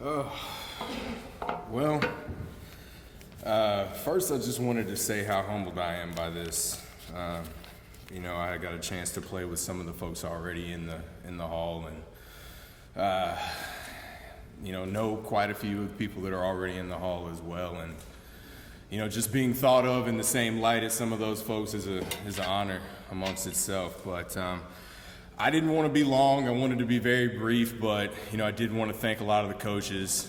Well, first I just wanted to say how humbled I am by this. I got a chance to play with some of the folks already in the hall, and know quite a few of the people that are already in the hall as well. And just being thought of in the same light as some of those folks is an honor amongst itself. But I didn't want to be long. I wanted to be very brief, but I did want to thank a lot of the coaches,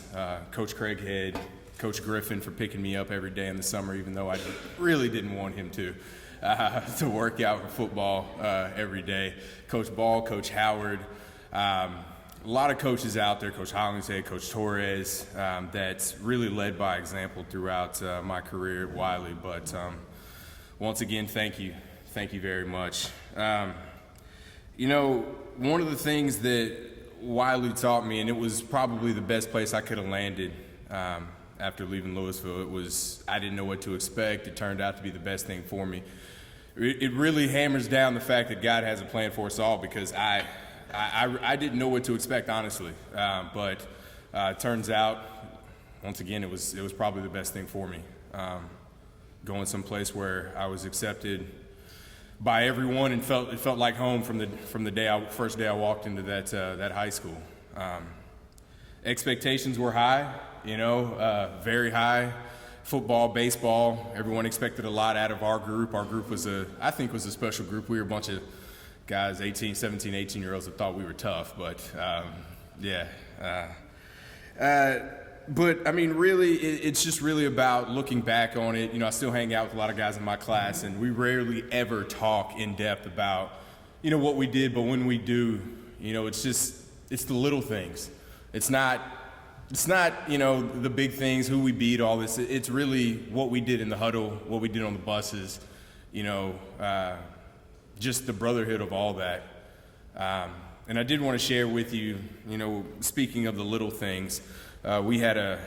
Coach Craig Head, Coach Griffin for picking me up every day in the summer, even though I really didn't want him to work out for football every day. Coach Ball, Coach Howard, a lot of coaches out there, Coach Hollingshead, Coach Torres, that's really led by example throughout my career at Wylie. But once again, thank you very much. One of the things that Wylie taught me, and it was probably the best place I could have landed after leaving Louisville, I didn't know what to expect. It turned out to be the best thing for me. It really hammers down the fact that God has a plan for us all, because I didn't know what to expect, honestly. But it turns out, once again, it was probably the best thing for me. Going someplace where I was accepted by everyone and it felt like home from the first day I walked into that high school. Expectations were high, very high. Football, baseball, everyone expected a lot out of our group. Our group was a special group. We were a bunch of guys, 17, 18-year-olds that thought we were tough, but but I mean, really, it's just really about looking back on it. I still hang out with a lot of guys in my class, and we rarely ever talk in depth about, what we did. But when we do, it's the little things. It's not, the big things, who we beat, all this. It's really what we did in the huddle, what we did on the buses, just the brotherhood of all that. And I did want to share with you, speaking of the little things, we had a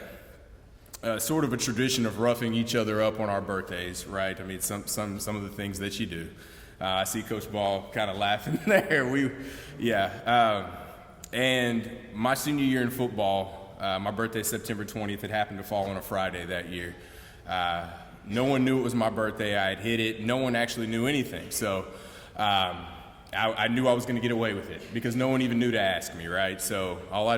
sort of a tradition of roughing each other up on our birthdays, right? I mean, some of the things that you do. I see Coach Ball kind of laughing there. And my senior year in football, my birthday is September 20th. It happened to fall on a Friday that year. No one knew it was my birthday. I had hit it. No one actually knew anything. So I knew I was going to get away with it because no one even knew to ask me, right? So all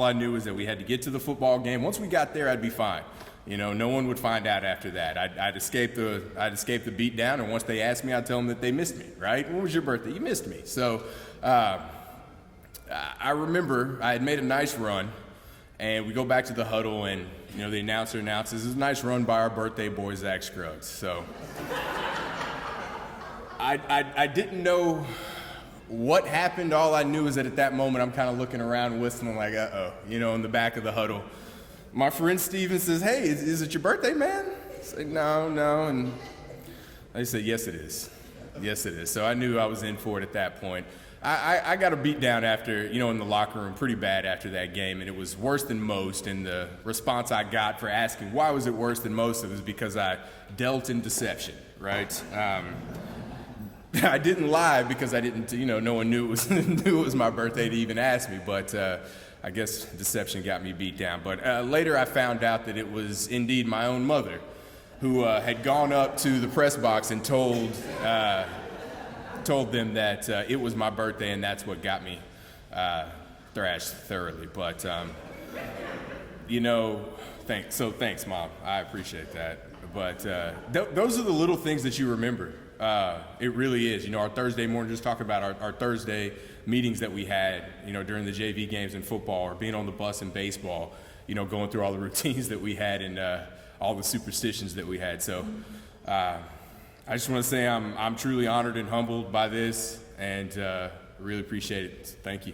I knew was that we had to get to the football game. Once we got there, I'd be fine. No one would find out after that. I'd escape the beat down, and once they asked me, I'd tell them that they missed me, right? When was your birthday? You missed me. So I remember I had made a nice run, and we go back to the huddle, and the announcer announces, "It was a nice run by our birthday boy, Zach Scruggs." So I didn't know what happened. All I knew is that at that moment, I'm kind of looking around, whistling like, uh-oh, in the back of the huddle. My friend Steven says, "Hey, is it your birthday, man?" I say, no. And I said, "Yes, it is. Yes, it is." So I knew I was in for it at that point. I got a beat down after, in the locker room pretty bad after that game, and it was worse than most. And the response I got for asking why was it worse than most, it was because I dealt in deception, right? I didn't lie because I didn't, no one knew it was my birthday to even ask me, but I guess deception got me beat down. But later I found out that it was indeed my own mother who had gone up to the press box and told them that it was my birthday, and that's what got me thrashed thoroughly. But, thanks, Mom. I appreciate that. But those are the little things that you remember. It really is. Our Thursday morning, just talking about our Thursday meetings that we had, during the JV games in football, or being on the bus in baseball, going through all the routines that we had and all the superstitions that we had. So I just want to say I'm truly honored and humbled by this, and really appreciate it. Thank you.